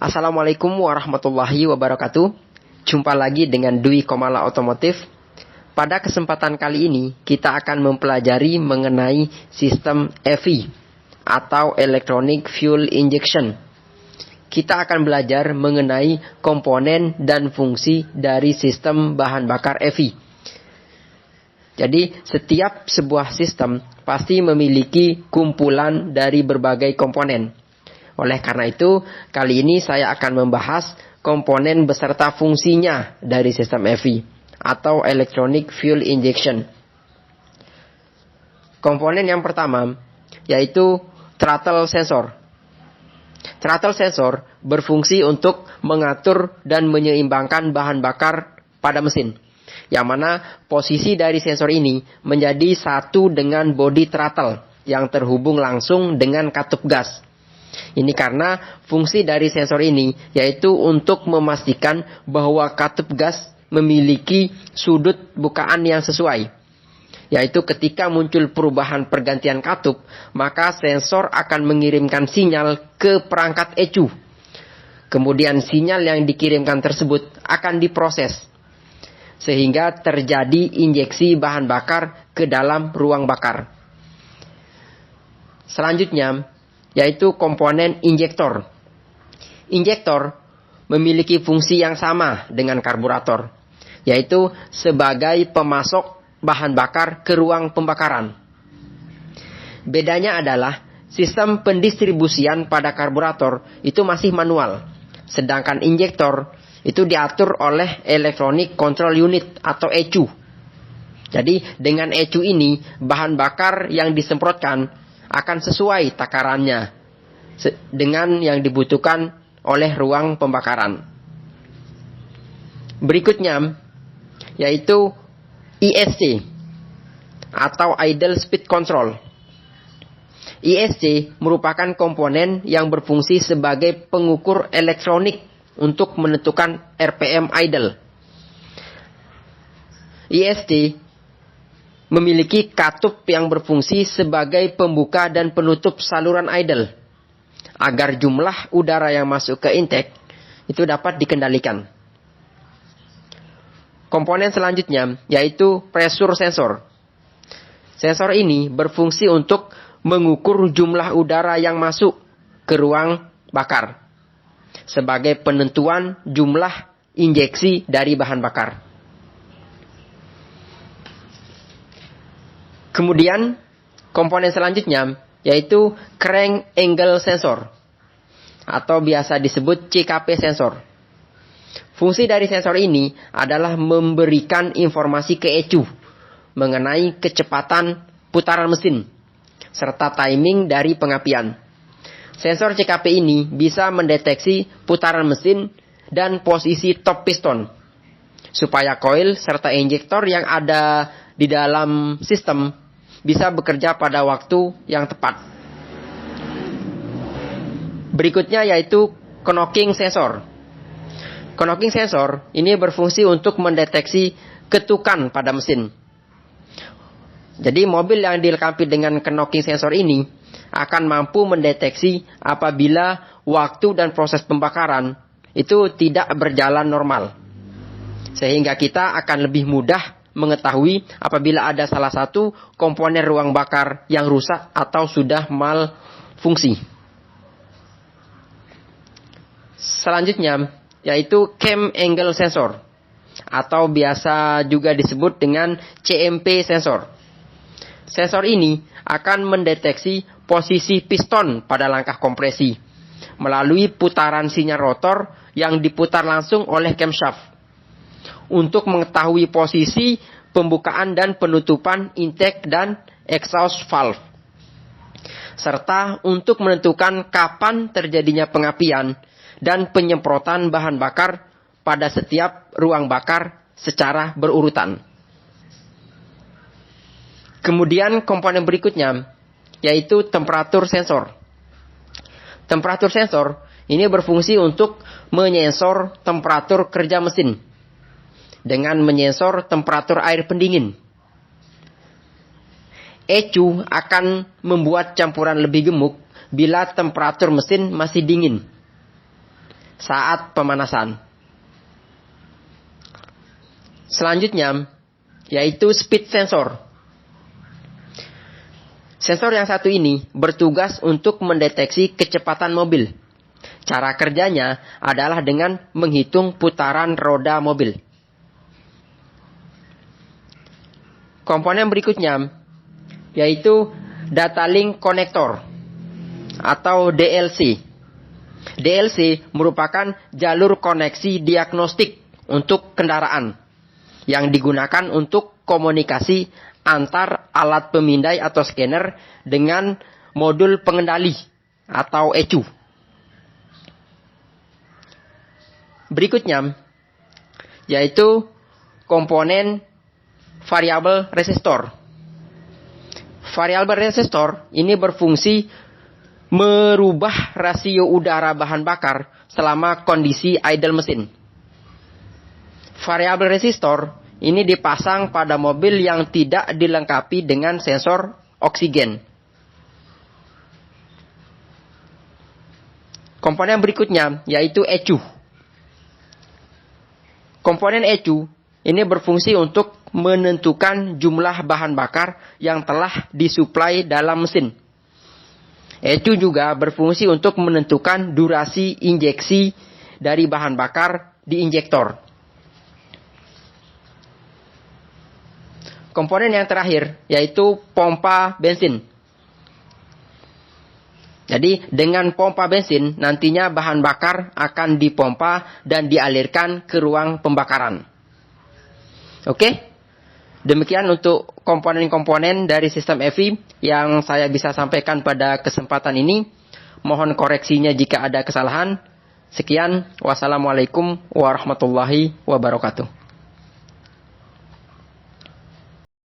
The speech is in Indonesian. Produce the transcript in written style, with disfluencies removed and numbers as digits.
Assalamualaikum warahmatullahi wabarakatuh. Jumpa lagi dengan Dwi Komala Otomotif. Pada kesempatan kali ini kita akan mempelajari mengenai sistem EV atau Electronic Fuel Injection. Kita akan belajar mengenai komponen dan fungsi dari sistem bahan bakar EV. Jadi setiap sebuah sistem pasti memiliki kumpulan dari berbagai komponen. Oleh karena itu, kali ini saya akan membahas komponen beserta fungsinya dari sistem EV atau Electronic Fuel Injection. Komponen yang pertama yaitu throttle sensor. Throttle sensor berfungsi untuk mengatur dan menyeimbangkan bahan bakar pada mesin, yang mana posisi dari sensor ini menjadi satu dengan bodi throttle yang terhubung langsung dengan katup gas. Ini karena fungsi dari sensor ini yaitu untuk memastikan bahwa katup gas memiliki sudut bukaan yang sesuai. Yaitu ketika muncul perubahan pergantian katup, maka sensor akan mengirimkan sinyal ke perangkat ECU. Kemudian sinyal yang dikirimkan tersebut akan diproses, sehingga terjadi injeksi bahan bakar ke dalam ruang bakar. Selanjutnya, yaitu komponen injektor. Injektor memiliki fungsi yang sama dengan karburator, yaitu sebagai pemasok bahan bakar ke ruang pembakaran. Bedanya adalah sistem pendistribusian pada karburator itu masih manual, sedangkan injektor itu diatur oleh Electronic Control Unit atau ECU. Jadi dengan ECU ini bahan bakar yang disemprotkan akan sesuai takarannya dengan yang dibutuhkan oleh ruang pembakaran. Berikutnya yaitu ISC atau Idle Speed Control. ISC merupakan komponen yang berfungsi sebagai pengukur elektronik untuk menentukan RPM idle. ISC memiliki katup yang berfungsi sebagai pembuka dan penutup saluran idle agar jumlah udara yang masuk ke intake itu dapat dikendalikan. Komponen selanjutnya yaitu pressure sensor. Sensor ini berfungsi untuk mengukur jumlah udara yang masuk ke ruang bakar sebagai penentuan jumlah injeksi dari bahan bakar. Kemudian komponen selanjutnya yaitu crank angle sensor atau biasa disebut CKP sensor. Fungsi dari sensor ini adalah memberikan informasi ke ECU mengenai kecepatan putaran mesin serta timing dari pengapian. Sensor CKP ini bisa mendeteksi putaran mesin dan posisi top piston supaya koil serta injektor yang ada di dalam sistem bisa bekerja pada waktu yang tepat. Berikutnya yaitu knocking sensor. Knocking sensor ini berfungsi untuk mendeteksi ketukan pada mesin. Jadi mobil yang dilengkapi dengan knocking sensor ini akan mampu mendeteksi apabila waktu dan proses pembakaran itu tidak berjalan normal. Sehingga kita akan lebih mudah mengetahui apabila ada salah satu komponen ruang bakar yang rusak atau sudah malfungsi. Selanjutnya yaitu cam angle sensor atau biasa juga disebut dengan CMP sensor. Sensor ini akan mendeteksi posisi piston pada langkah kompresi melalui putaran sinyal rotor yang diputar langsung oleh camshaft untuk mengetahui posisi pembukaan dan penutupan intake dan exhaust valve, serta untuk menentukan kapan terjadinya pengapian dan penyemprotan bahan bakar pada setiap ruang bakar secara berurutan. Kemudian komponen berikutnya yaitu temperatur sensor. Temperatur sensor ini berfungsi untuk menyensor temperatur kerja mesin dengan menyensor temperatur air pendingin. ECU akan membuat campuran lebih gemuk bila temperatur mesin masih dingin. saat pemanasan. Selanjutnya, yaitu speed sensor. Sensor yang satu ini bertugas untuk mendeteksi kecepatan mobil. Cara kerjanya adalah dengan menghitung putaran roda mobil. Komponen berikutnya yaitu data link connector atau DLC. DLC merupakan jalur koneksi diagnostik untuk kendaraan yang digunakan untuk komunikasi antar alat pemindai atau scanner dengan modul pengendali atau ECU. Berikutnya yaitu komponen variable resistor. Variable resistor ini berfungsi merubah rasio udara bahan bakar selama kondisi idle mesin. Variable resistor ini dipasang pada mobil yang tidak dilengkapi dengan sensor oksigen. Komponen berikutnya yaitu ECU. Komponen ECU ini berfungsi untuk menentukan jumlah bahan bakar yang telah disuplai dalam mesin. ECU juga berfungsi untuk menentukan durasi injeksi dari bahan bakar di injektor. Komponen yang terakhir yaitu pompa bensin. Jadi dengan pompa bensin nantinya bahan bakar akan dipompa dan dialirkan ke ruang pembakaran. Oke? Demikian untuk komponen-komponen dari sistem EVI yang saya bisa sampaikan pada kesempatan ini. Mohon koreksinya jika ada kesalahan. Sekian, wassalamualaikum warahmatullahi wabarakatuh.